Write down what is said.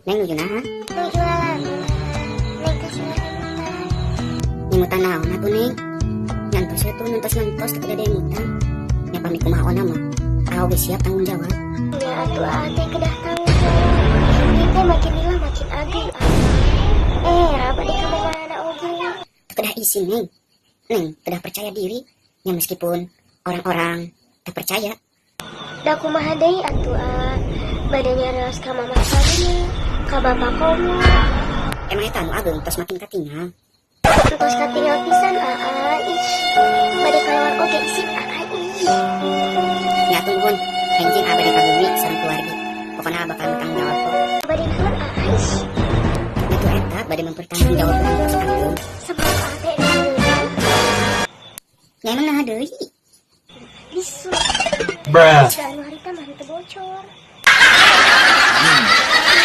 Neng nuju naha? Nuju lagu. Neng kasih ngeremutan. Nyemutan naon atuh Neng? Nyantos ya tuh ngentos teu ada emutan. Nya pamit kumaha ona mah. Kau ge siap tanggung jawab. Ya atuh ate kedah tanggung jawab. Kita makin lila makin agung. Apa di kemana oge? Kedah isin Neng. Neng kedah percaya diri. Ya meskipun orang-orang tak percaya. Da kumaha deui atuh badannya reos ka mama sadia, ka bapak komo. Emang eta anu ageung tos makin katingal. Terus katinggal pisan ih. Bade kalawar oge isin ih. Ya tungguan, enjing abadi ka bumi sareng keluarga. Pokona bakal bertanggung jawab kok. Bade naon ih. Itu eta bade mempertanggungjawabkan tos ageung. Sebab ate deui. Ya emang naha deui. Bisu. Bruh.